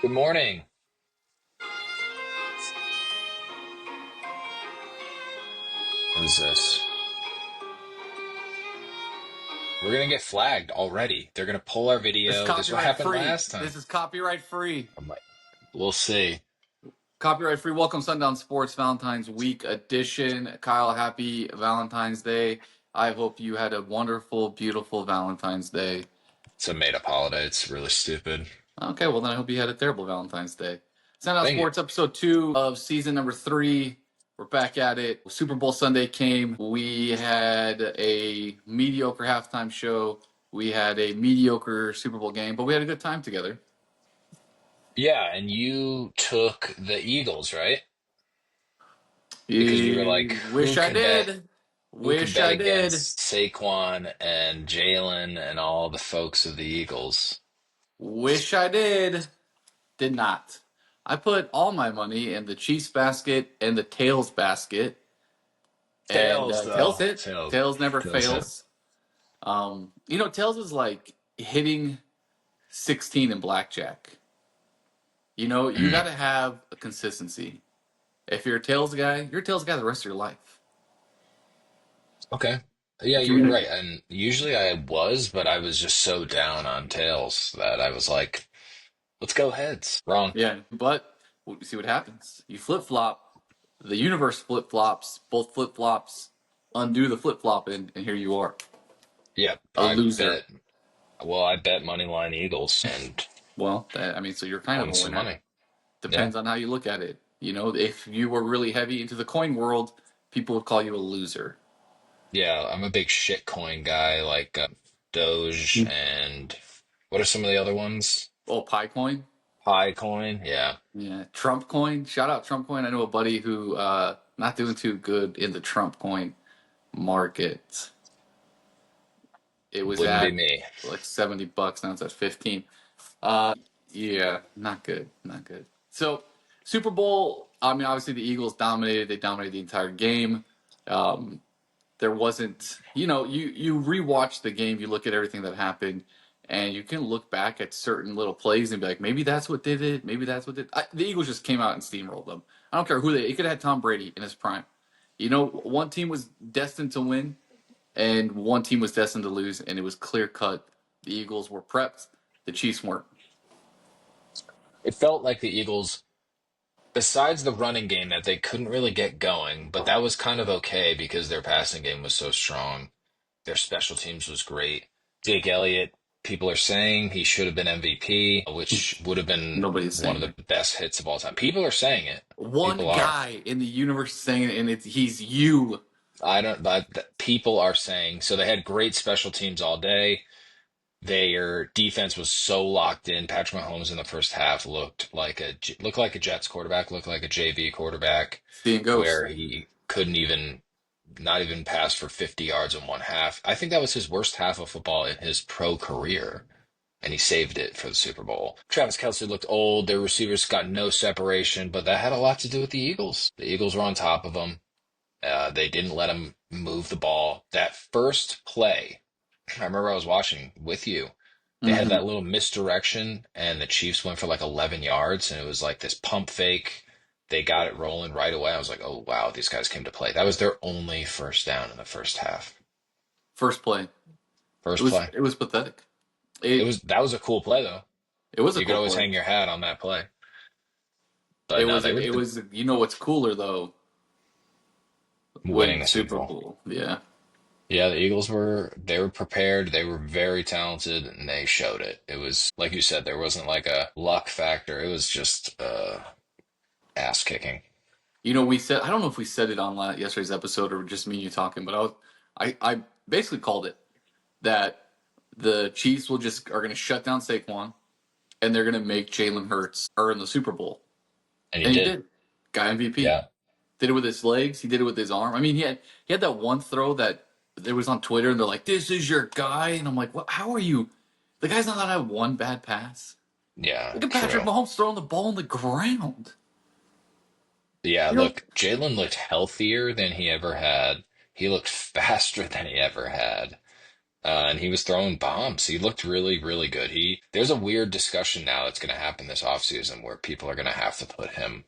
Good morning. What is this? We're gonna get flagged already. They're gonna pull our This is video. This is what copyright happened free. last time. This is copyright free. I'm like, we'll see. Copyright free. Welcome, Sundown Sports Valentine's Week edition. Kyle, happy Valentine's Day. I hope you had a wonderful, beautiful Valentine's Day. It's a made-up holiday. It's really stupid. Okay, well, then I hope you had a terrible Valentine's Day. Sundown Thank you. Sports, episode 2 of season number 3. We're back at it. Super Bowl Sunday came. We had a mediocre halftime show. We had a mediocre Super Bowl game, but we had a good time together. Yeah, and you took the Eagles, right? Because you were like, Wish I did. who could Wish bet I did. against Saquon and Jalen and all the folks of the Eagles? Wish I did. Did not. I put all my money in the Chiefs basket and the Tails basket. And Tails, Tails though. hit. Tails never Tails hit. fails. Tails is like hitting 16 in blackjack. You got to have a consistency. If you're a Tails guy, you're a Tails guy the rest of your life. Okay. Yeah, If you're you're, right. And usually I was, but I was just so down on tails that I was like, let's go heads. Wrong. yeah, but you see what happens. You flip flop, the universe flip flops, both flip flops undo the flip flop, and here you are, Yep. a loser. I bet Moneyline Eagles and Well, so you're kind of won a some winner. money. Yeah. Depends on how you look at it. If you were really heavy into the coin world, people would call you a loser. Yeah, I'm a big shit coin guy, like Doge and what are some of the other ones? Oh, Pi coin? Pi coin. Yeah. Yeah. Trump coin? Shout out Trump coin. I know a buddy who not doing too good in the Trump coin market. It was Wouldn't be at me. like $70. Now it's at 15. Yeah, not good, not good. So, Super Bowl. I mean, obviously the Eagles dominated. They dominated the entire game. Um, there wasn't, you rewatch the game, you look at everything that happened, and you can look back at certain little plays and be like, maybe that's what did it. Maybe that's what did. The Eagles just came out and steamrolled them. I don't care who they. It could have had Tom Brady in his prime. One team was destined to win, and one team was destined to lose, and it was clear cut. The Eagles were prepped. The Chiefs weren't. It felt like the Eagles, besides the running game that they couldn't really get going, but that was kind of okay because their passing game was so strong. Their special teams was great. Jake Elliott, people are saying he should have been MVP, which would have been Nobody's one of saying it. the best hits of all time. People are saying it. One People are. guy in the universe saying it, and he's you. I don't, but people are saying. So they had great special teams all day. Their defense was so locked in. Patrick Mahomes in the first half looked like a Jets quarterback, looked like a JV quarterback, Seeing ghosts. where he couldn't even not even pass for 50 yards in one half. I think that was his worst half of football in his pro career, and he saved it for the Super Bowl. Travis Kelce looked old. Their receivers got no separation, but that had a lot to do with the Eagles. The Eagles were on top of them. They didn't let him move the ball. That first play, I remember I was watching with you. They had Mm-hmm. that little misdirection, and the Chiefs went for like 11 yards, and it was like this pump fake. They got it rolling right away. I was like, oh, wow, these guys came to play. That was their only first down in the first half. First play. It First was play. it was pathetic. That was a cool play though. It was a You could cool always play. hang your hat on that play. It But no, was they were it was what's cooler though? winning Winning the the Super Super Bowl. Bowl. Yeah. Yeah, the Eagles were prepared, they were very talented, and they showed it. It was like you said, there wasn't like a luck factor. It was just ass kicking. We said I don't know if we said it on yesterday's episode or just me and you talking, but I basically called it that the Chiefs are going to shut down Saquon and they're going to make Jalen Hurts earn the Super Bowl, And he and he did. did. Guy MVP Yeah. did it with his legs. He did it with his arm. I mean, he had that one throw that there was on Twitter, and they're like, "This is your guy," and I'm like, "What? How are you?" The guy's not allowed to have one bad pass. Yeah, Look at Patrick true. Mahomes throwing the ball on the ground. Yeah, You know, look, Jalen looked healthier than he ever had. He looked faster than he ever had. And he was throwing bombs. He looked really, really good. There's a weird discussion now that's going to happen this offseason where people are going to have to put him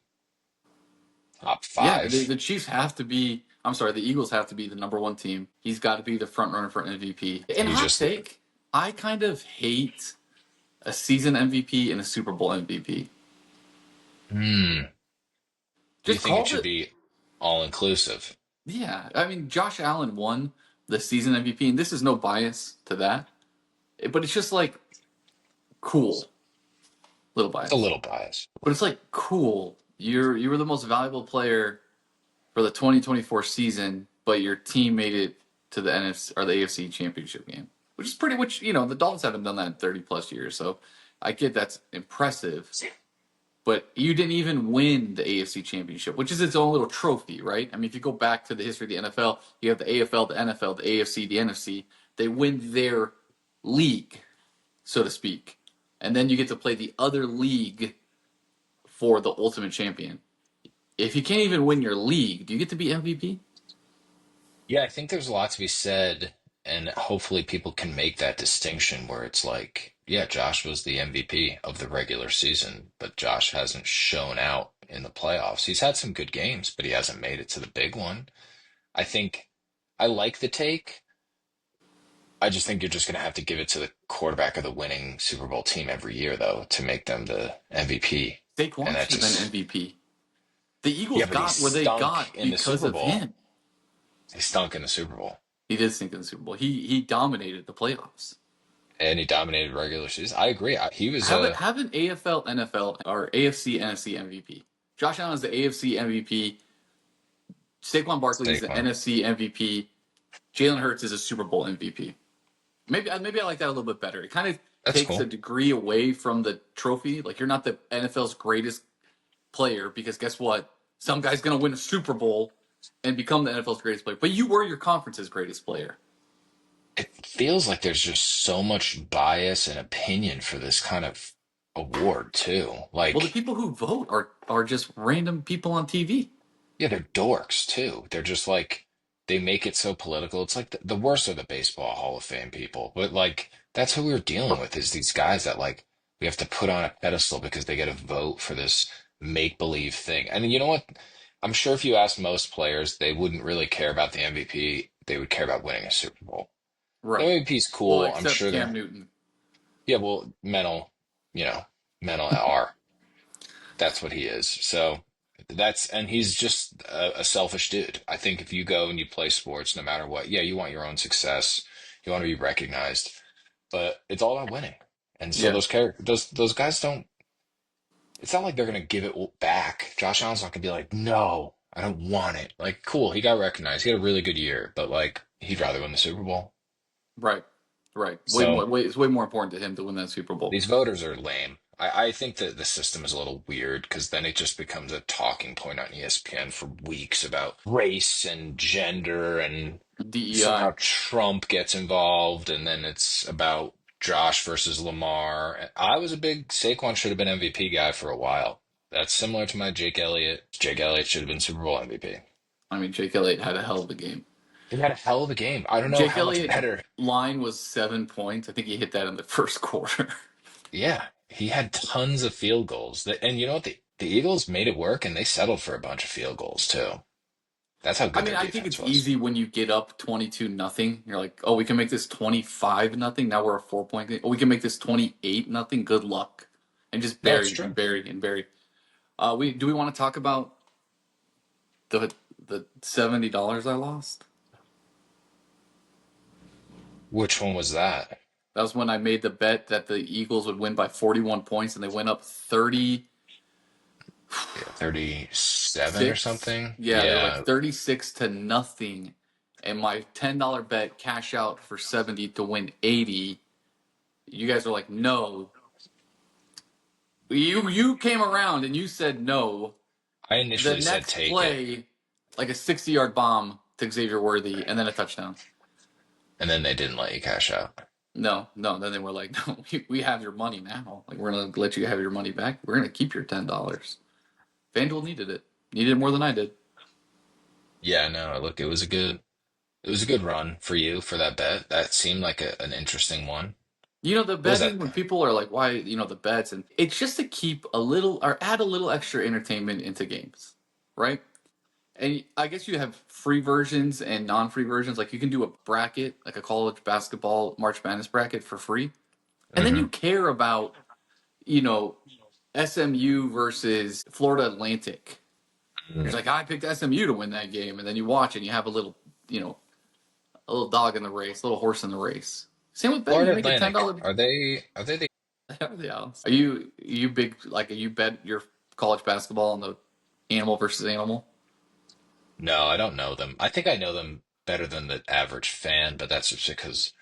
top Yeah, the five. Chiefs have to be. I'm sorry, the Eagles have to be the number one team. He's got to be the front runner for MVP. And He's hot just, take, I kind of hate a season MVP and a Super Bowl MVP. hmm. Do you Just think it call should it. be all inclusive? Yeah, I mean, Josh Allen won the season MVP, and this is no bias to that, but it's just like cool, little It's a bias, little biased. but it's like cool. You were the most valuable player for the 2024 season, but your team made it to the NFC or the AFC Championship game, which is pretty. Which the Dolphins haven't done that in 30 plus years, so I get that's impressive. But you didn't even win the AFC Championship, which is its own little trophy, right? I mean, if you go back to the history of the NFL, you have the AFL, the NFL, the AFC, the NFC. They win their league, so to speak, and then you get to play the other league for the ultimate champion. If you can't even win your league, do you get to be MVP? Yeah, I think there's a lot to be said, and hopefully people can make that distinction where it's like, yeah, Josh was the MVP of the regular season, but Josh hasn't shown out in the playoffs. He's had some good games, but he hasn't made it to the big one. I think I like the take. I just think you're just going to have to give it to the quarterback of the winning Super Bowl team every year, though, to make them the MVP. And Saquon that should have been just, MVP. The yeah, Eagles but he got where they stunk got in the because Super of Bowl. him. He stunk in the Super Bowl. He did stink in the Super Bowl. He dominated the playoffs. And he dominated regular season. I agree. He was Have an AFL, NFL, or AFC, NFC MVP. Josh Allen is the AFC MVP. Saquon Barkley is the Saquon. NFC MVP. Jalen Hurts is a Super Bowl MVP. Maybe I like that a little bit better. It kind of That's takes a cool. degree away from the trophy. Like you're not the NFL's greatest player because guess what? Some guy's gonna win a Super Bowl and become the NFL's greatest player. But you were your conference's greatest player. It feels like there's just so much bias and opinion for this kind of award too. Well, the Like, people who vote are just random people on TV. yeah, they're dorks too. They're just like they make it so political. It's like the worst of the baseball Hall of Fame people. But like that's who we're dealing with is these guys that like we have to put on a pedestal because they get a vote for this make believe thing. And you know what? I'm sure if you asked most players, they wouldn't really care about the MVP. They would care about winning a Super Bowl. The Right. MVP's Well, cool. I'm except sure Cam they're Newton. yeah, well, you know, mental R. That's what he is. So and he's just a selfish dude. I think if you go and you play sports, no matter what, yeah, you want your own success, you want to be recognized, but it's all about winning. And so Yeah. those guys don't. It's not like they're gonna give it back. Josh Allen's not gonna be like, no, I don't want it. Like, cool, he got recognized. He had a really good year, but like, he'd rather win the Super Bowl. Right. Right. Way So more. It's way more important to him to win that Super Bowl. these voters are lame. I think that the system is a little weird because then it just becomes a talking point on ESPN for weeks about race and gender, and DEI. somehow Trump gets involved, and then it's about Josh versus Lamar. I was a big Saquon should have been MVP guy for a while. That's similar to my Jake Elliott. Jake Elliott should have been Super Bowl MVP. I mean, Jake Elliott had a hell of a game. He had a hell of a game. I don't know Jake how much Elliott better. line was 7 points. I think he hit that in the first quarter. Yeah, he had tons of field goals. And you know what? The Eagles made it work, and they settled for a bunch of field goals too. That's how I good mean, their I think defense it's was. easy when you get up 22-0. You're like, oh, we can make this 25-0. Now we're a 4 point game. Oh, we can make this 28-0. Good luck, and just No, it's bury and true. bury and bury. We want to talk about the $70 I lost? Which one was that? That was when I made the bet that the Eagles would win by 41 points, and they went up 36. Yeah, 37 or something? Yeah, they were like Yeah, 36-0, and my $10 bet cash out for 70 to win 80. You guys are like, no. You came around and you said no. I The initially said next take it, play, like a 60-yard bomb to Xavier Worthy, and then a touchdown. and then they didn't let you cash out. No, no. Then they were like, no, we have your money now. Like we're gonna let you have your money back. We're gonna keep your $10. FanDuel needed it. Needed it more than I did. Yeah, no, look, it was a good. It was a good run for you for that bet. That seemed like an interesting one. The What was that? betting, when people are like, why, the bets, and it's just to keep a little or add a little extra entertainment into games, right? And I guess you have free versions and non-free versions. Like you can do a bracket, like a college basketball March Madness bracket for free. And then Hmm. you care about, you know, SMU versus Florida Atlantic. You're like, I picked SMU to win that game, and then you watch and you have you know, a little dog in the race, a little horse in the race. Same with betting. You Florida make it Atlantic. $10. Are they the Yeah. Are you big like you bet your college basketball on the animal versus animal? No, I don't know them. I think I know them better than the average fan, but that's just because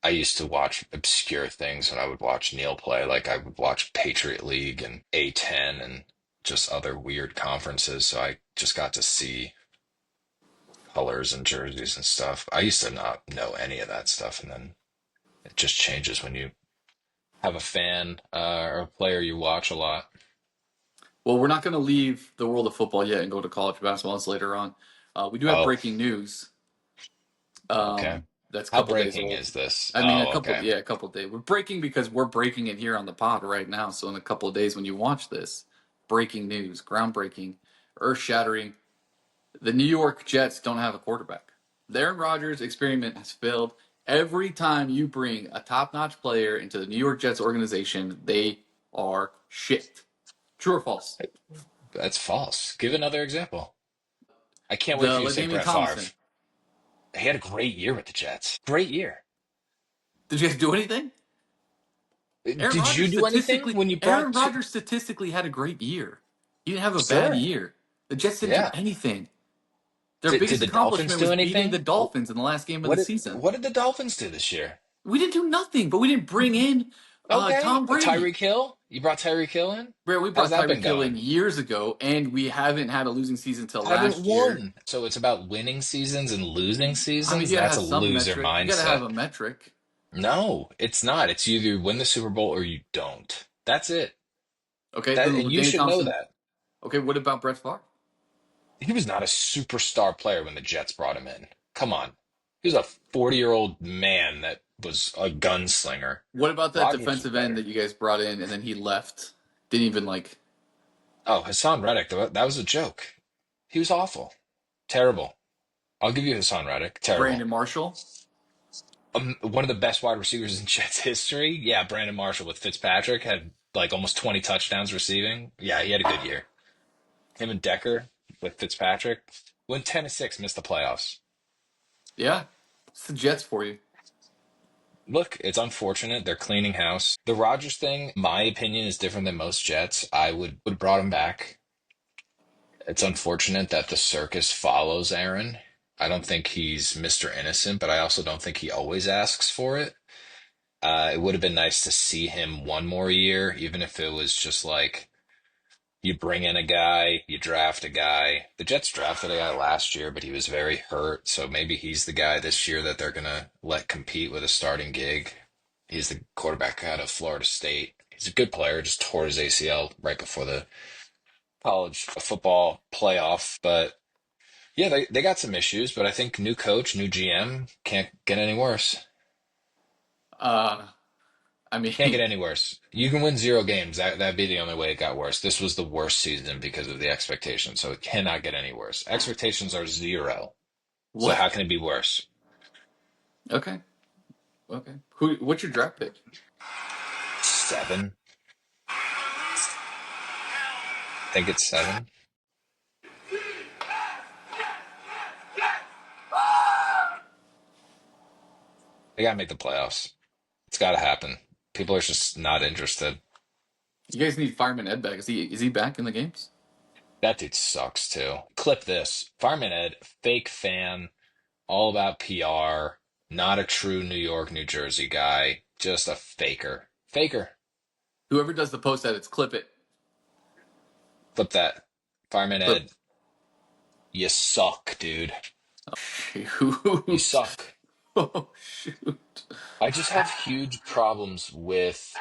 I used to watch obscure things when I would watch Neil play. Like I would watch Patriot League and A10 and just other weird conferences. So I just got to see colors and jerseys and stuff. I used to not know any of that stuff, and then it just changes when you have a fan or a player you watch a lot. Well, we're not going to leave the world of football yet and go to college basketball. That's later on. We do have Oh, breaking news. okay. That's a How couple days breaking old. is this? I mean, Oh, okay. a couple days. We're breaking because we're breaking it here on the pod right now. So in a couple of days, when you watch this, breaking news, groundbreaking, earth shattering. The New York Jets don't have a quarterback. The Aaron Rodgers experiment has failed. Every time you bring a top-notch player into the New York Jets organization, they are shit. True or false? That's false. Give another example. I can't wait The for you to say Ladainian Brett Favre. Tomlinson. He had a great year with the Jets. Great year. Did you guys do anything? Did you do anything when you Aaron brought two? Rodgers statistically had a great year. He didn't have a bad Sure. year. The Jets didn't do Yeah. anything. Their Did biggest the Dolphins accomplishment do was beating the anything? Dolphins in the last game of What the did season. what did the Dolphins do this year? We didn't do nothing, but we didn't bring in Okay. Tom Brady. Tyreek Hill? You brought Tyreek Hill in? Bro, we How's brought that been Tyreek Hill in going? years ago, and we haven't had a losing season till Haven't last year. won. So it's about winning seasons and losing I mean, seasons? you gotta That's a have some loser metric. You gotta have mindset. a metric. No, it's not. It's either you win the Super Bowl or you don't. That's it. Okay, That then and you Danny should know Thompson. that. Okay, what about Brett Favre? He was not a superstar player when the Jets brought him in. Come on. He was a 40-year-old man that was a gunslinger. What about that Rodgers was defensive end better. that you guys brought in and then he left? Didn't even like Oh, Hassan Reddick, that was a joke. He was awful. Terrible. I'll give you Hassan Reddick. Terrible. Brandon Marshall. One of the best wide receivers in Jets history. Yeah, Brandon Marshall with Fitzpatrick had like almost 20 touchdowns receiving. Yeah, he had a good year. Him and Decker with Fitzpatrick went 10-6, missed the playoffs. Yeah, it's the Jets for you. Look, it's unfortunate. They're cleaning house. The Rodgers thing, my opinion, is different than most Jets. I would brought him back. It's unfortunate that the circus follows Aaron. I don't think he's Mr. Innocent, but I also don't think he always asks for it. It would have been nice to see him one more year, even if it was just like you bring in a guy, you draft a guy. The Jets drafted a guy last year, but he was very hurt, so maybe he's the guy this year that they're gonna let compete with a starting gig. He's the quarterback out of Florida State. He's a good player, just tore his ACL right before the college football playoff. But yeah, they got some issues, but I think new coach, new GM can't get any worse. Uh, I Can't get mean, any worse. You can win 0 games. That'd be the only way it got worse. This was the worst season because of the expectations, so it cannot get any worse. Expectations are 0. So what? how can it be worse? Okay, okay. Who? What's your draft pick? 7. I think it's 7. They gotta make the playoffs. It's gotta happen. People are just not interested. You guys need Fireman Ed back. Is he back in the games? That dude sucks too. Clip this. Fireman Ed, fake fan, all about PR, not a true New York, New Jersey guy, just a faker. Faker. Whoever does the post edits, clip it. Flip that. Fireman Clip. Ed, you suck, dude. You Shoot. suck. Oh shoot. I just have huge problems with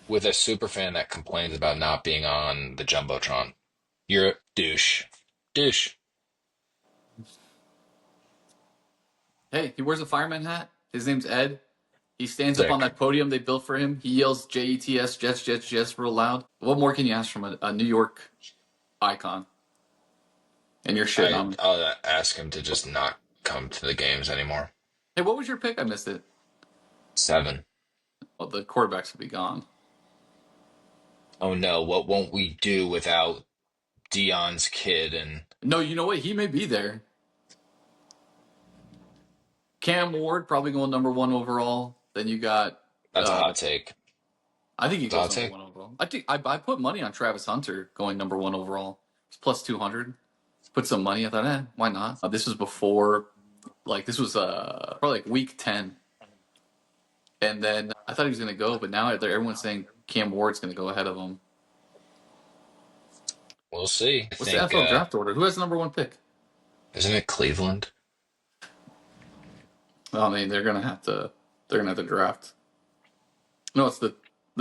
a super fan that complains about not being on the Jumbotron. You're a douche. Douche. Hey, he wears a fireman hat. His name's Ed. He stands up on Sick. that podium they built for him. He yells JETS, Jets, Jets, Jets real loud. What more can you ask from a New York icon? And you're shitting on him. I'll ask him to just not come to the games anymore. Hey, what was your pick? I missed it. 7. Well, the quarterbacks will be gone. Oh no, what won't we do without Dion's kid? And No, you know what? He may be there. Cam Ward probably going number one overall. Then you got. that's a hot take. I think he It's a goes hot number take. one overall. I put money on Travis Hunter going number one overall. It's plus 200. Put some money. I thought, why not? This was before, this was probably like week 10, and then I thought he was gonna go, but now everyone's saying Cam Ward's gonna go ahead of him. We'll see. I What's the think NFL draft order? Who has the number one pick? isn't it Cleveland? Well, I mean, they're gonna have to draft. No, it's the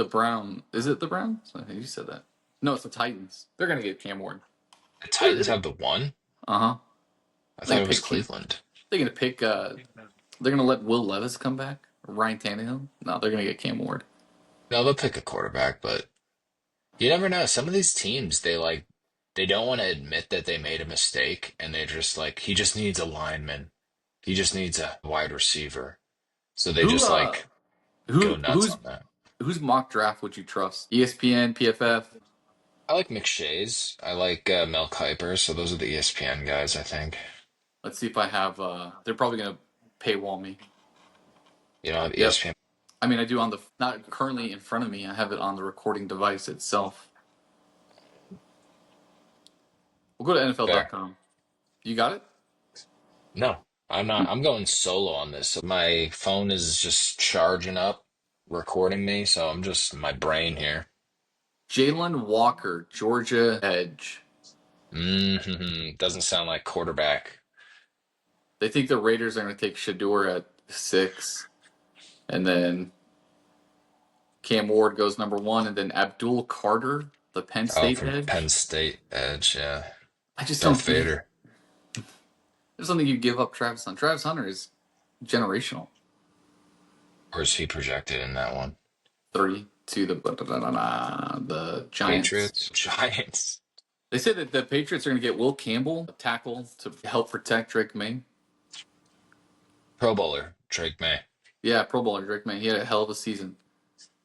Brown. Is it the Browns? You said that. No, it's the Titans. They're gonna get Cam Ward. The Titans have the one? Uh huh. I They thought can it was pick. Cleveland. They're gonna pick. They're gonna let Will Levis come back. Ryan Tannehill. No, they're gonna get Cam Ward. No, they'll pick a quarterback, but you never know. Some of these teams, they don't want to admit that they made a mistake, and they're just like, he just needs a lineman. He just needs a wide receiver. So they Who just like who go nuts on that. whose mock draft would you trust? ESPN, PFF. I like McShay's. I like Mel Kiper. So those are the ESPN guys, I think. Let's see if I have. They're probably gonna paywall me. You know, Yep. ESPN. I mean, I do on the not currently in front of me. I have it on the recording device itself. We'll go to Fair. NFL.com. You got it? No, I'm not. I'm going solo on this. My phone is just charging up, recording me. So I'm just my brain here. Jalen Walker, Georgia edge. Doesn't sound like quarterback. They think the Raiders are going to take Shador at 6, and then Cam Ward goes number 1, and then Abdul Carter, the Penn Oh, State from Penn edge. State edge, yeah. I just don't Darth think Vader. there's something you give up Travis Hunter. Travis Hunter is generational. Or is he projected in that one? 30 to the Giants. Patriots? Giants. They say that the Patriots are going to get Will Campbell, a tackle, to help protect Drake May. Pro Bowler, Drake May. Yeah, Pro Bowler Drake May. He had a hell of a season.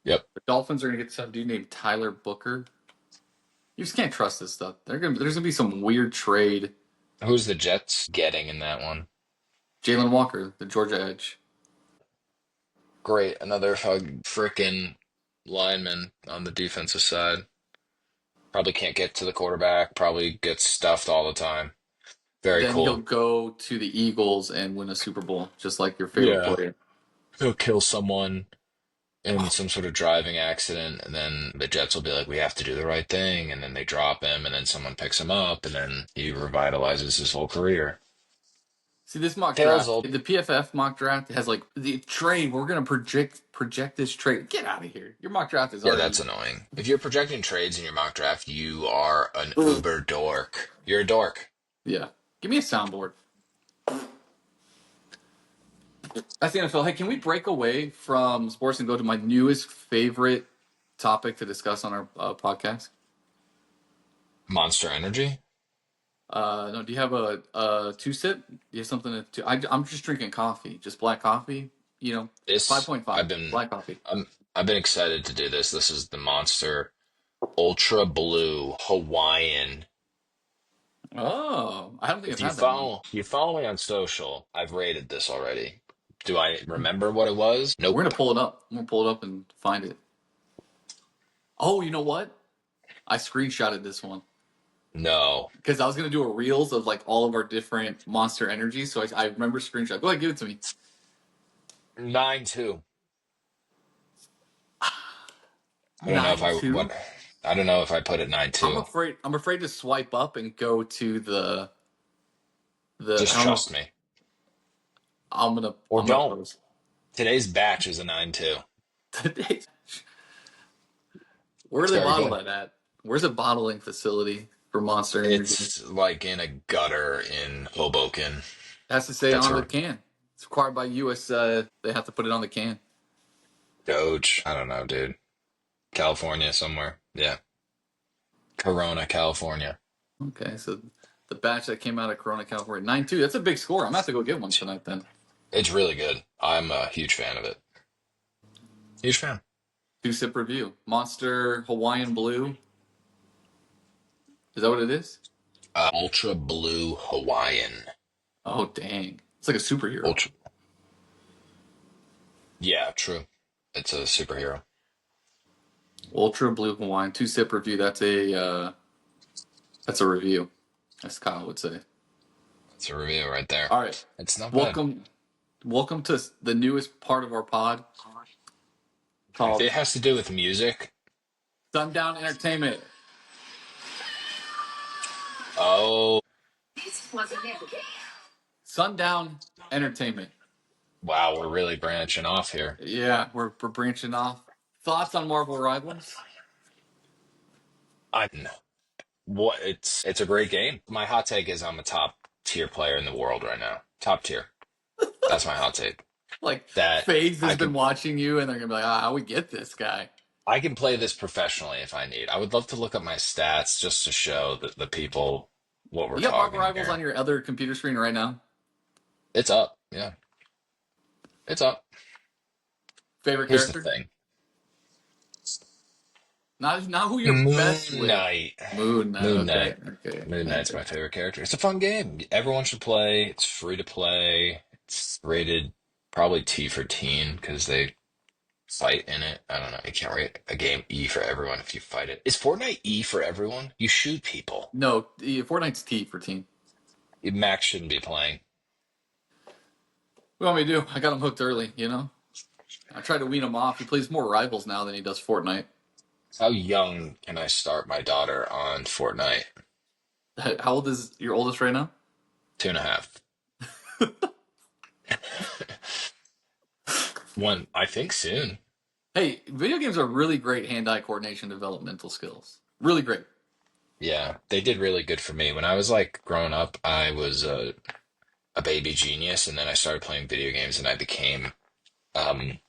Yep. The Dolphins are going to get some dude named Tyler Booker. You just can't trust this stuff. There's going to be some weird trade. Who's the Jets getting in that one? Jalen Walker, the Georgia edge. Great. Another frickin' lineman on the defensive side. Probably can't get to the quarterback. Probably gets stuffed all the time. Very Then he'll cool. go to the Eagles and win a Super Bowl, just like your favorite Yeah. player. He'll kill someone in some sort of driving accident, and then the Jets will be like, we have to do the right thing, and then they drop him, and then someone picks him up, and then he revitalizes his whole career. See, this mock Tails draft, old. the PFF mock draft has like the trade. We're gonna project this trade. Get out of here. Your mock draft is Yeah, already. that's annoying. If you're projecting trades in your mock draft, you are an uber dork. You're a dork. Yeah. Give me a soundboard. That's the NFL. Hey, can we break away from sports and go to my newest favorite topic to discuss on our podcast? Monster Energy? No, do you have a two sip? Do you have something to? I'm just drinking coffee, just black coffee. This 5.5 black coffee. I've been excited to do this. This is the Monster Ultra Blue Hawaiian. Oh, I don't think If I've had that one. you follow me on social, I've rated this already. Do I remember what it was? We're Nope. gonna pull it up. I'm gonna pull it up and find it. Oh, you know what? I screenshotted this one No. because I was gonna do a reels of like all of our different Monster Energies. So I remember screenshot. Go ahead, give it to me. 9-2. I don't know if I 9-2. what I don't know if I put it 9-2. I'm afraid to swipe up and go to the. Just I don't know. trust me. Or I'm gonna don't. post Today's batch is a 9-2. today. Where It's do they very bottle good. that at? Where's a bottling facility for Monster Energy? It's like in a gutter in Hoboken. It has to say That's on the her. can. It It's required by U.S. They have to put it on the can. Doge. I don't know, dude. California somewhere. Yeah. Corona, California. Okay, so the batch that came out of Corona, California, 9-2. That's a big score. I'm gonna have to go get one tonight then. It's really good. I'm a huge fan of it. Huge fan. 2-sip review. Monster Hawaiian Blue. Is that what it is? Ultra Blue Hawaiian. Oh dang! It's like a superhero. Ultra. Yeah, true. It's a superhero. Ultra Blue Hawaiian 2-sip review. That's a review, as Kyle would say. It's a review right there. All right, It's not bad. welcome to the newest part of our pod If called it has to do with music, Sundown Entertainment. oh, Sundown Entertainment. wow, we're really branching off here. Yeah, we're branching off. Thoughts on Marvel Rivals? I what it's a great game. My hot take is I'm a top tier player in the world right now. Top tier. That's my hot take. Like That FaZe has I been could watching you, and they're gonna be like, "Ah, we get this guy." I can play this professionally if I need. I would love to look up my stats just to show the people what we're You got Marvel talking Rivals on here. your other computer screen right now. It's up. Yeah. It's up. Favorite Here's the character? thing. Not who you're Moon best with. Knight. Moon Knight. Moon Okay, Knight. okay, Moon Knight's okay. my favorite character. It's a fun game. Everyone should play. It's free to play. It's rated probably T for teen because they fight in it. I don't know. You can't rate a game E for everyone if you fight it. Is Fortnite E for everyone? You shoot people. No, Fortnite's T for team. Max shouldn't be playing. What want me to do? I got him hooked early. I tried to wean him off. He plays more Rivals now than he does Fortnite. How young can I start my daughter on Fortnite? How old is your oldest right now? 2.5. One, I think soon. Hey, video games are really great hand-eye coordination developmental skills. Really great. Yeah, they did really good for me. When I was like growing up, I was a baby genius, and then I started playing video games, and I became um,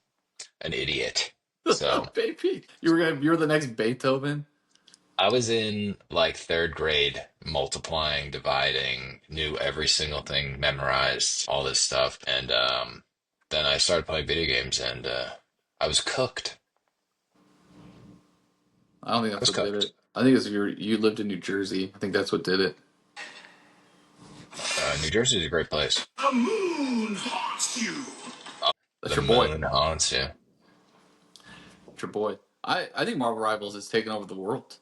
an idiot. So Baby, you're the next Beethoven. I was in like third grade, multiplying, dividing, knew every single thing, memorized all this stuff, and then I started playing video games, and I was cooked. I don't think I that's was what did cooked. it. I think it's you lived in New Jersey. I think that's what did it. New Jersey is a great place. The moon haunts you. That's The your boy. moon haunts you. That's your boy. I think Marvel Rivals is taking over the world.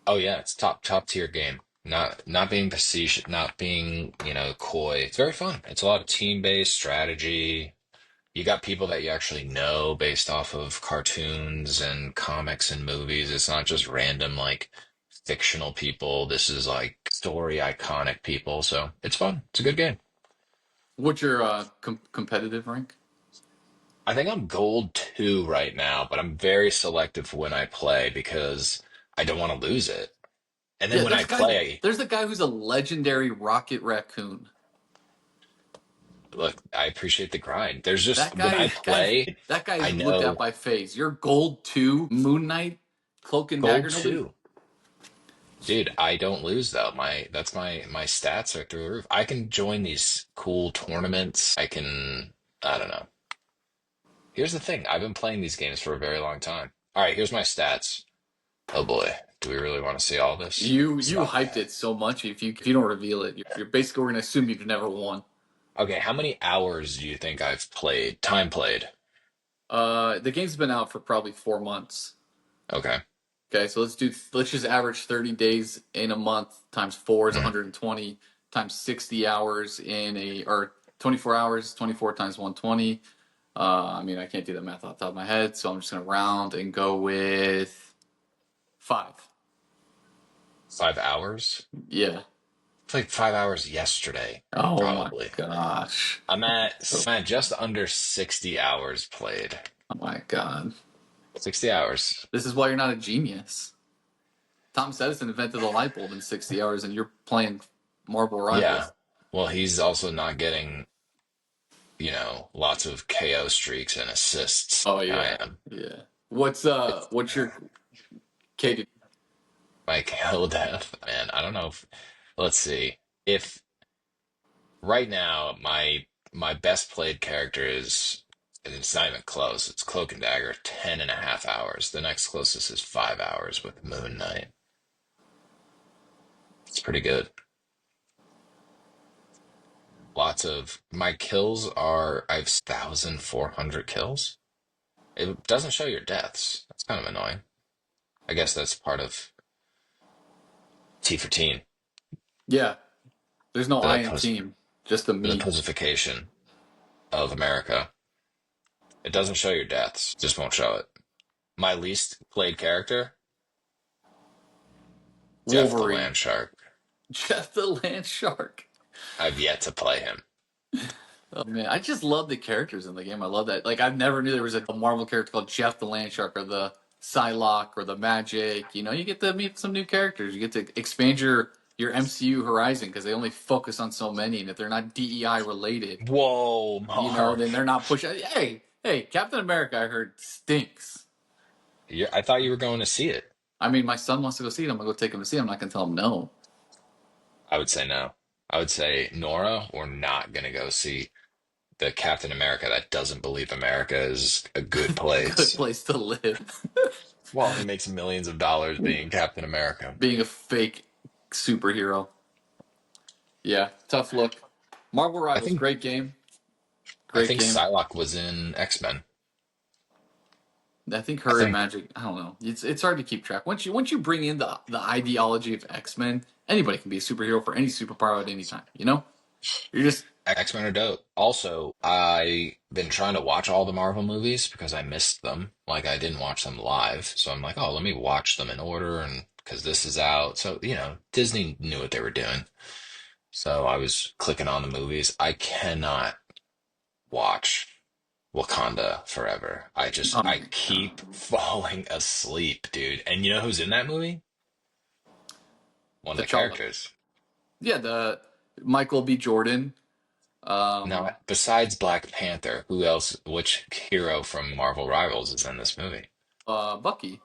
Oh yeah, it's top tier game. Not being facetious, not being, coy. It's very fun. It's a lot of team-based strategy. You got people that you actually know based off of cartoons and comics and movies. It's not just random like fictional people. This is like story iconic people. So it's fun. It's a good game. What's your competitive rank? I think I'm gold 2 right now, but I'm very selective when I play because I don't want to lose it. And then Yeah, when I play, there's a guy who's a legendary Rocket Raccoon. look, I appreciate the grind. There's just That when guy, I play, that guy I is looked at know by FaZe. You're gold 2, Moon Knight, Cloak and gold Dagger. Nobody. 2. Dude, I don't lose though. That's my stats are through the roof. I can join these cool tournaments. I don't know. Here's the thing. I've been playing these games for a very long time. All right, here's my stats. Oh boy, do we really want to see all this? It's You not hyped it so much. If you don't reveal it, you're basically going to assume you've never won. okay. How many hours do you think I've played? Time played. The game's been out for probably 4 months. Okay. Okay, so let's just average 30 days in a month times 4 is Mm. 120 times 60 hours or 24 hours, 24 times 120. I mean, I can't do that math off the top of my head, so I'm just gonna round and go with 5. 5 hours? Yeah. It's like 5 hours yesterday, Oh my probably. gosh. I'm at just under 60 hours played. Oh my god. 60 hours. This is why you're not a genius. Thomas Edison invented the light bulb in 60 hours, and you're playing Marble Rivals. Yeah. Well, he's also not getting lots of KO streaks and assists. Oh I yeah, am. yeah. It's What's your K? my KO death, man. I don't know if, let's see. If right now my best played character is, and it's not even close, it's Cloak and Dagger, 10.5 hours. The next closest is 5 hours with Moon Knight. It's pretty good. Lots of my kills are, I have 1,400 kills. It doesn't show your deaths. That's kind of annoying. I guess that's part of T for Teen, Yeah, there's no I the in pos team, just a the me. posification of America. It doesn't show your deaths, just won't show it. My least played character, Jeff the Wolverine, Land Shark. Jeff the Land Shark. I've yet to play him. Oh man, I just love the characters in the game. I love that. Like I never knew there was a Marvel character called Jeff the Land Shark or the Psylocke or the Magic. You know, you get to meet some new characters. You get to expand your MCU horizon because they only focus on so many, and if they're not DEI related, Whoa, you know, then Mark. they're not pushing. Hey, Captain America, I heard stinks. I thought you were going to see it. I mean, my son wants to go see it. I'm gonna go take him to see it. I'm not gonna tell him no. I would say no. I would say, Nora, we're not going to go see the Captain America that doesn't believe America is a good Good place. place to live. Well, he makes millions of dollars being Captain America. Being a fake superhero. Yeah, tough look. Marvel I Rivals, think great game. I Great think game. Psylocke was in X-Men. I think I her and think Magic. I don't know. It's hard to keep track. Once you bring in the ideology of X Men, anybody can be a superhero for any superpower at any time. You know, you're just X-Men are dope. Also, I've been trying to watch all the Marvel movies because I missed them. Like I didn't watch them live. So I'm like, oh, let me watch them in order and because this is out. So, Disney knew what they were doing. So I was clicking on the movies. I cannot watch Wakanda Forever. oh I my god. keep falling asleep, dude. And you know who's in that movie? One of the T'Challa. characters. Yeah, the Michael B. Jordan. Um, Now, besides Black Panther, who else, which hero from Marvel Rivals is in this movie? Bucky.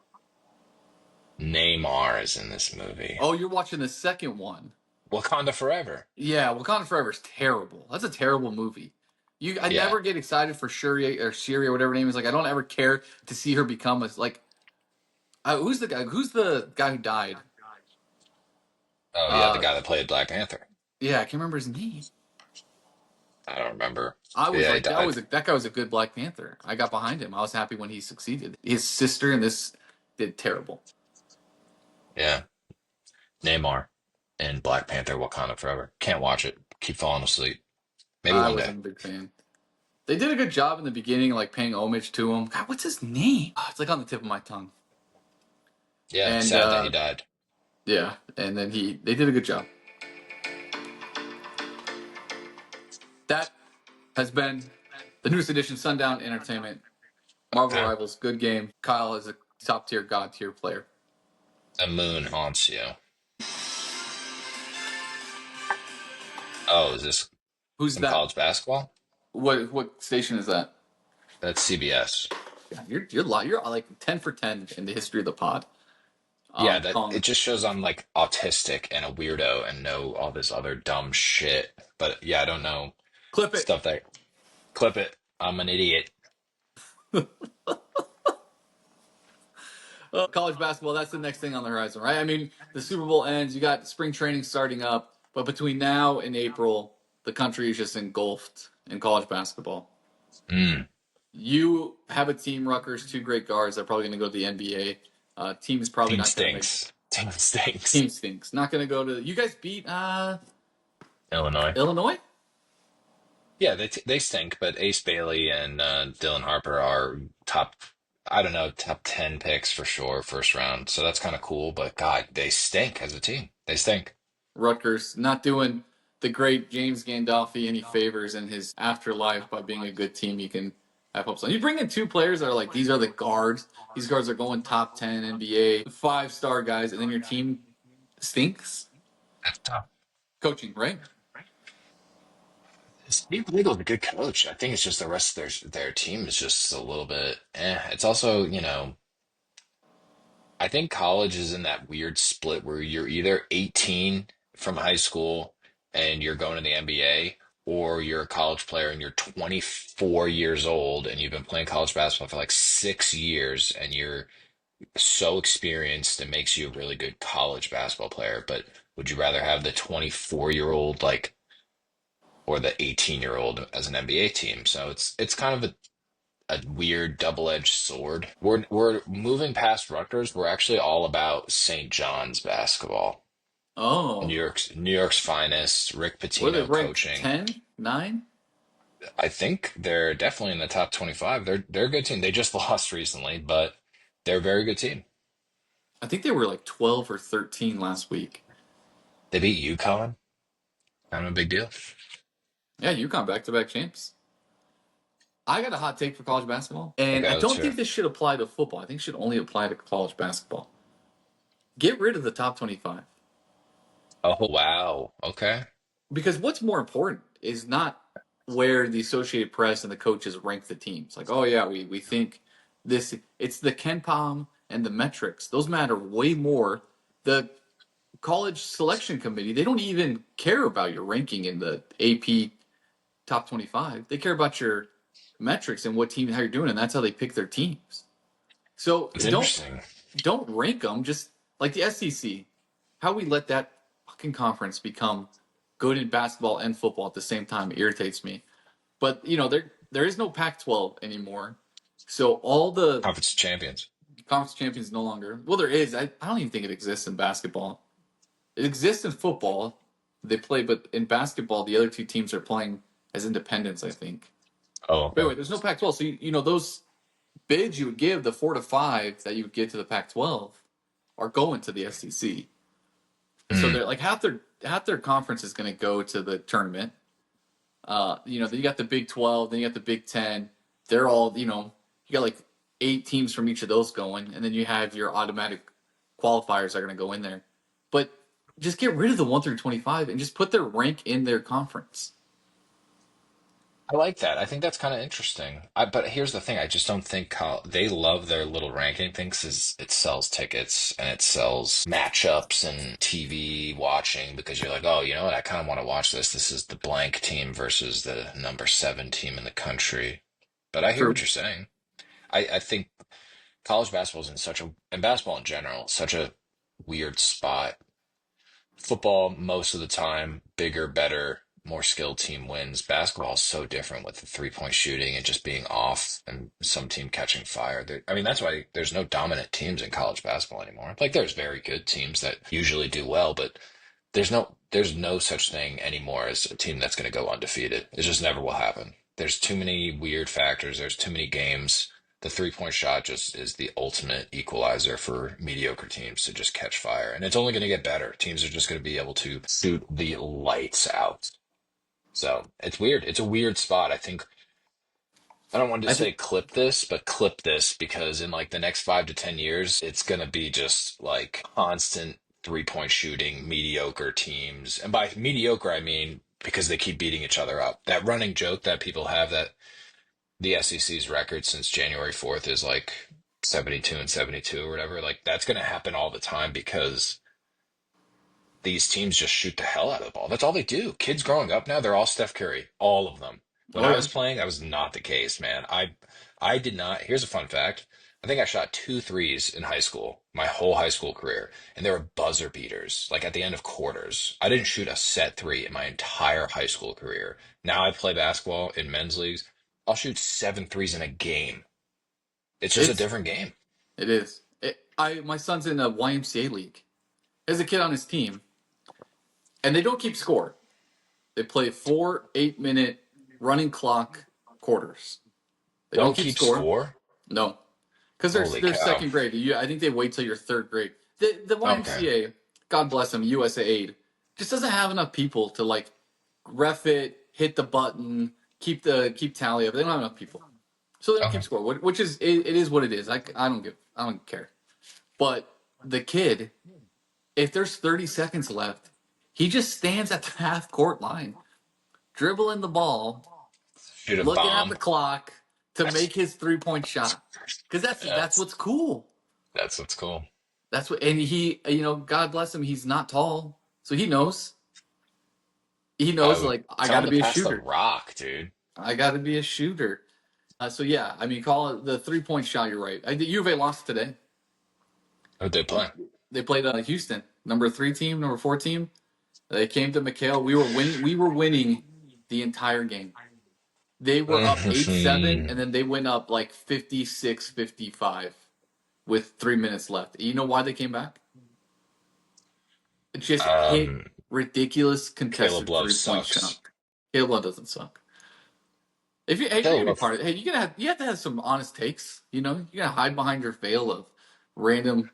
Neymar is in this movie. Oh, you're watching the second one. Wakanda Forever. Yeah, Wakanda Forever is terrible. That's a terrible movie. I Yeah. never get excited for Shuri or whatever her name is. Like, I don't ever care to see her become a like. Who's the guy? Who's the guy who died? Oh, yeah, the Uh, guy that played Black Panther. yeah, I can't remember his name. I don't remember. I But was yeah, he like, died. that guy was a good Black Panther. I got behind him. I was happy when he succeeded. His sister in this did terrible. Yeah. Neymar and Black Panther Wakanda Forever. Can't watch it. Keep falling asleep. Maybe I one day. wasn't a big fan. They did a good job in the beginning, like paying homage to him. God, what's his name? It's like on the tip of my tongue. Yeah, And sad that he died. yeah, and then they did a good job. That has been the newest edition Sundown Entertainment. Marvel Okay. Rivals, good game. Kyle is a top tier, god tier player. The moon haunts you. Oh, is this Who's some that? college basketball? What station is that? That's CBS. Yeah, you're like 10 for 10 in the history of the pod. Yeah, that Calling it just shows I'm like autistic and a weirdo and know all this other dumb shit. But yeah, I don't know clip it. stuff that clip it. I'm an idiot. College basketball, that's the next thing on the horizon, right? I mean, the Super Bowl ends, you got spring training starting up, but between now and April, the country is just engulfed in college basketball. Mm, You have a team, Rutgers, two great guards. They're probably going to go to the NBA. Team is probably team not going to make. stinks. Team stinks. Team stinks. Not going to go to. You guys beat Illinois. Illinois. Yeah, they stink, but Ace Bailey and Dylan Harper are top, I don't know, top 10 picks for sure, first round. So that's kind of cool, but God, they stink as a team. They stink. Rutgers not doing the great James Gandolfi any favors in his afterlife by being a good team. You can have hopes on. You bring in two players that are like these are the guards. These guards are going top 10 NBA, 5-star guys, and then your team stinks. That's tough. Coaching, right? Steve Regal's a good coach. I think it's just the rest of their team is just a little bit eh. It's also, I think college is in that weird split where you're either 18 from high school and you're going to the NBA, or you're a college player and you're 24 years old and you've been playing college basketball for like 6 years and you're so experienced it makes you a really good college basketball player. But would you rather have the 24-year-old like or the 18-year-old as an NBA team? So it's kind of a weird double-edged sword. We're moving past Rutgers. We're actually all about St. John's basketball. Oh, New York's finest, Rick were they Pitino ranked coaching. 10, 9? I think they're definitely in the top 25. They're a good team. They just lost recently, but they're a very good team. I think they were like 12 or 13 last week. They beat UConn. Kind of a big deal. Yeah, UConn back-to-back champs. I got a hot take for college basketball, and I Okay, let's don't hear think it. this should apply to football. I think it should only apply to college basketball. Get rid of the top 25. Oh, wow. Okay. Because what's more important is not where the Associated Press and the coaches rank the teams. Like, oh yeah, we think this. It's the Ken Palm and the metrics. Those matter way more. The college selection committee, they don't even care about your ranking in the AP top 25. They care about your metrics and what team how you're doing, and that's how they pick their teams. So It's don't interesting. don't rank them. Just like the SEC, how we let that fucking conference become good in basketball and football at the same time irritates me. But there is no Pac-12 anymore, so all the Conference champions. conference champions no longer. Well, there is. I don't even think it exists in basketball. It exists in football. They play, but in basketball, the other two teams are playing as independents. I think. Oh, But okay. anyway, there's no Pac-12, so those bids you would give, the 4 to 5 that you would get to the Pac-12, are going to the SEC. So Mm, they're like half their conference is going to go to the tournament. Then you got the Big 12, then you got the Big 10. They're all you got like 8 teams from each of those going, and then you have your automatic qualifiers that are going to go in there. But just get rid of the 1 through 25 and just put their rank in their conference. I like that. I think that's kind of interesting. But here's the thing. I just don't think they love their little ranking things is it sells tickets and it sells matchups and TV watching because you're like, oh, you know what? I kind of want to watch this. This is the blank team versus the number 7 team in the country. But I hear what True. you're saying. I think college basketball is and basketball in general, such a weird spot. Football, most of the time, bigger, better, more skilled team wins. Basketball is so different with the 3-point shooting and just being off and some team catching fire. I mean, that's why there's no dominant teams in college basketball anymore. Like, there's very good teams that usually do well, but there's no such thing anymore as a team that's going to go undefeated. It just never will happen. There's too many weird factors. There's too many games. The 3-point shot just is the ultimate equalizer for mediocre teams to just catch fire. And it's only going to get better. Teams are just going to be able to shoot the lights out. So it's weird. It's a weird spot. I think I don't want to I say think clip this, but clip this because in like the next 5 to 10 years, it's going to be just like constant 3-point shooting, mediocre teams. And by mediocre, I mean because they keep beating each other up. That running joke that people have that the SEC's record since January 4th is like 72 and 72 or whatever. Like that's going to happen all the time because these teams just shoot the hell out of the ball. That's all they do. Kids growing up now, they're all Steph Curry, all of them. When oh I yeah. was playing, that was not the case, man. I did not. Here's a fun fact. I think I shot 2 threes in high school, my whole high school career, and they were buzzer beaters, like at the end of quarters. I didn't shoot a set three in my entire high school career. Now I play basketball in men's leagues. I'll shoot 7 threes in a game. It's just a It's different game. it is. My son's in a YMCA league. There's a kid on his team, and they don't keep score. They play 4 8-minute running clock quarters. They don't Don't keep keep score. score. No, because they're Holy they're cow. second grade. I think they wait till you're third grade. The Okay. YMCA, God bless them, USA Aid, just doesn't have enough people to like ref it, hit the button, keep tally of it. They don't have enough people, so they don't keep Okay. score. Which is it is what it is. I don't care. But the kid, if there's 30 seconds left, he just stands at the half court line dribbling the ball, Shoot a looking at the bomb. clock to make his 3-point shot. Because that's Yes, what's cool. that's what's cool. That's what, and he, God bless him, he's not tall, so he knows. He I knows, would like, I tell got him to to be a pass the shooter. rock, dude. I got to be a shooter. So yeah, I mean, call it the 3-point shot. You're right. U of A lost today. Who they play? They played Houston, number 3 team, number 4 team. They came to McHale. We were winning. We were winning the entire game. They were up 8-7, and then they went up like 56-55 with 3 minutes left. You know why they came back? It just hit Um, ridiculous Caleb contested Love 3-point shot. sucks. Caleb Love doesn't suck. If you're Caleb gonna be Love, part of it, hey, you have to have some honest takes. You know, you gotta hide behind your veil of random.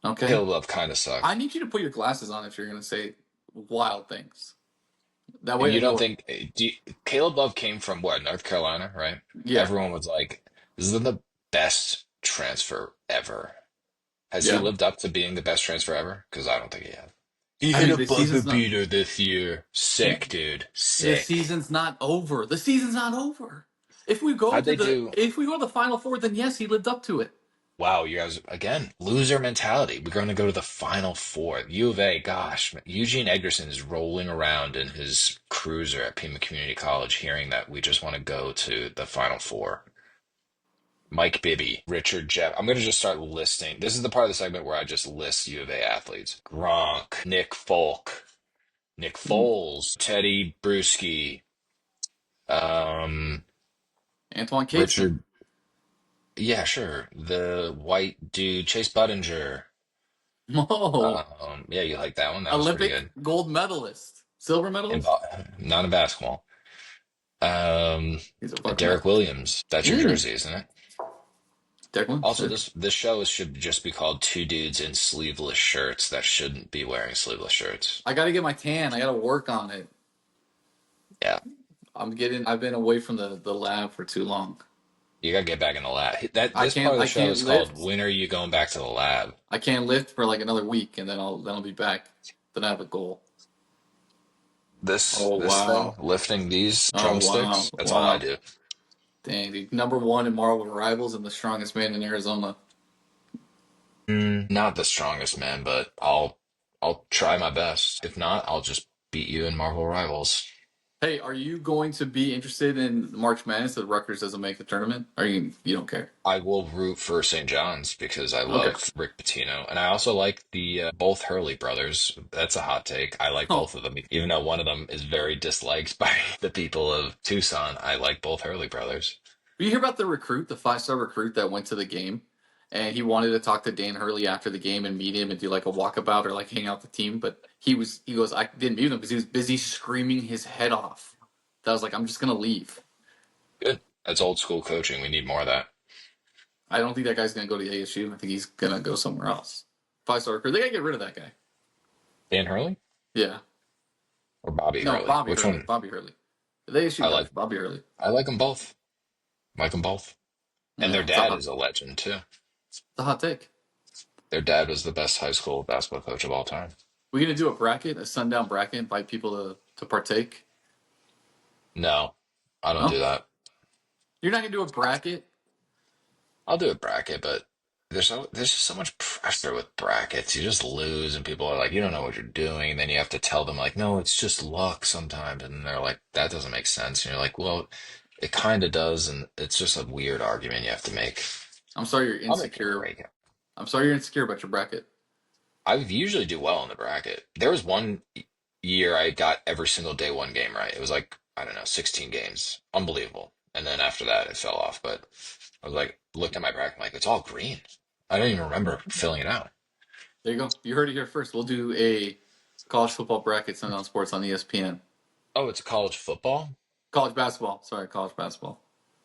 Okay, Caleb Love kind of I sucked. need you to put your glasses on if you're gonna say wild things. That And way I you don't know. think Caleb Love came from what, North Carolina, right? Yeah, Everyone was like, "This is the best transfer ever." Has he yeah. lived up to being the best transfer ever? Because I don't think he has. He I hit mean, a buzzer beater this year. Sick, dude. the Sick. season's not over. The season's not over. If we go How'd to they the do? if we go to the Final Four, then yes, he lived up to it. Wow, you guys, again, loser mentality. We're going to go to the Final Four. U of A, gosh, Eugene Eggerson is rolling around in his cruiser at Pima Community College hearing that we just want to go to the Final Four. Mike Bibby, Richard Jeff. I'm going to just start listing. This is the part of the segment where I just list U of A athletes. Gronk, Nick Folk, Nick Foles, Teddy Bruschi, um, Antoine Cason, Richard. Yeah, sure. The white dude, Chase Budinger. Mo, Yeah, you like that one? That was pretty Olympic good. gold medalist, silver In, medalist. not in basketball. Um, He's a fucking Derek medalist. Williams. That's your Mm. jersey, isn't it? Declan, Also, sick. this show should just be called Two Dudes in Sleeveless Shirts that shouldn't be wearing sleeveless shirts. I got to get my tan. I got to work on it. Yeah, I've been away from the lab for too long. you gotta get back in the lab. That this part of the I show can't is called lift. When Are You Going Back to the Lab? I can't lift for like another week, and then I'll be back. Then I have a goal. This Oh this thing, wow. lifting these Oh wow. drumsticks, that's all I Wow. do. Dang, dude. Number one in Marvel Rivals and the strongest man in Arizona. Not the strongest man, but I'll try my best. If not, I'll just beat you in Marvel Rivals. Hey, are you going to be interested in March Madness if Rutgers doesn't make the tournament? Or you don't care? I will root for St. John's because I Okay. love Rick Pitino, and I also like the both Hurley brothers. That's a hot take. I like Oh, both of them, even though one of them is very disliked by the people of Tucson. I like both Hurley brothers. you hear about the recruit, the 5-star recruit that went to the game, and he wanted to talk to Dan Hurley after the game and meet him and do like a walkabout or like hang out with the team, but he goes, I didn't meet him because he was busy screaming his head off. That was like, I'm just gonna leave. Good. That's old school coaching. We need more of that. I don't think that guy's gonna go to ASU. I think he's gonna go somewhere else. 5-star recruit. They gotta get rid of that guy. Dan Hurley Yeah. or Bobby No, Hurley? Bobby Which Hurley. one? Bobby Hurley. The ASU I guy, like. Bobby Hurley. I like them both. Like them both. And their Yeah, it's dad is a legend too. a hot take. Their dad was the best high school basketball coach of all time. We're gonna do a bracket, a sundown bracket, invite people to partake. No, I don't do No, that. you're not gonna do a bracket. I'll do a bracket, but there's just so much pressure with brackets. You just lose, and people are like, you don't know what you're doing. And then you have to tell them like, no, it's just luck sometimes, and they're like, that doesn't make sense. And you're like, well, it kind of does, and it's just a weird argument you have to make. I'm sorry you're I'll make a insecure. break. I'm sorry you're insecure about your bracket. I usually do well in the bracket. There was one year I got every single day one game right. It was like, I don't know, 16 games. Unbelievable. And then after that, it fell off. But I was like, looked at my bracket, I'm like, it's all green. I don't even remember filling it out. There you go. You heard it here first. We'll do a college football bracket sundown sports on ESPN. Oh, it's college football? College basketball. Sorry, college basketball.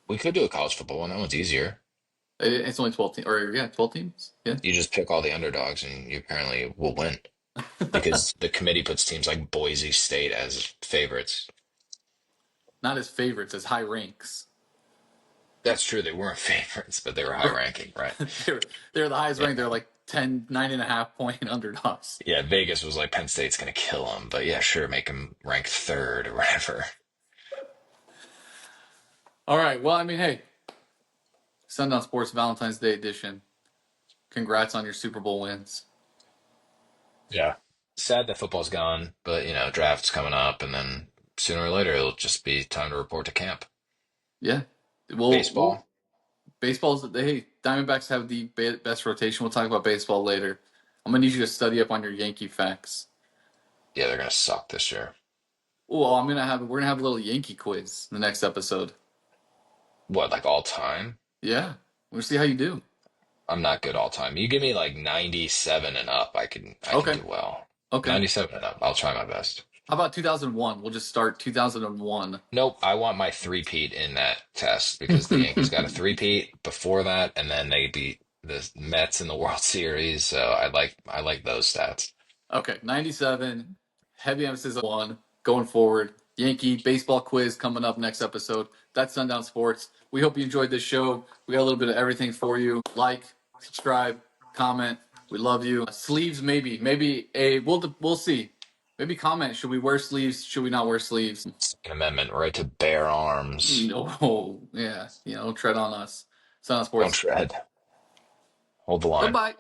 We could do a college football one. That one's easier. It's only 12 teams, or yeah, 12 teams. Yeah. You just pick all the underdogs and you apparently will win because the committee puts teams like Boise State as favorites. Not as favorites, as high ranks. That's true. They weren't favorites, but they were high ranking, right? they're the highest Yeah. ranked. They're like 9.5 point underdogs. Yeah, Vegas was like Penn State's gonna kill them, but yeah, sure, make them rank third or whatever. All right. Well, I mean, hey, Sundown Sports Valentine's Day edition. Congrats on your Super Bowl wins. Yeah. Sad that football's gone, but draft's coming up, and then sooner or later it'll just be time to report to camp. Yeah. We'll Baseball, baseball's hey, Diamondbacks have the best rotation. We'll talk about baseball later. I'm gonna need you to study up on your Yankee facts. yeah, they're gonna suck this year. Oh, we're gonna have a little Yankee quiz in the next episode. What, like all time? Yeah. We'll see how you do. I'm not good all time. You give me like 97 and up, I can Okay. do well. Okay. 97 and up, I'll try my best. How about 2001? We'll just start 2001. Nope, I want my three-peat in that test because the Yankees got a three-peat before that, and then they beat the Mets in the World Series. So I like those stats. Okay, 97. Heavy emphasis on one going forward. Yankee baseball quiz coming up next episode. That's Sundown Sports. We hope you enjoyed this show. We got a little bit of everything for you. Like, subscribe, comment. We love you. Sleeves, maybe we'll see. Maybe comment. Should we wear sleeves? Should we not wear sleeves? Second Amendment right to bear arms. No, yeah, tread on us. Sundown Don't Sports. tread. Hold the line. Goodbye.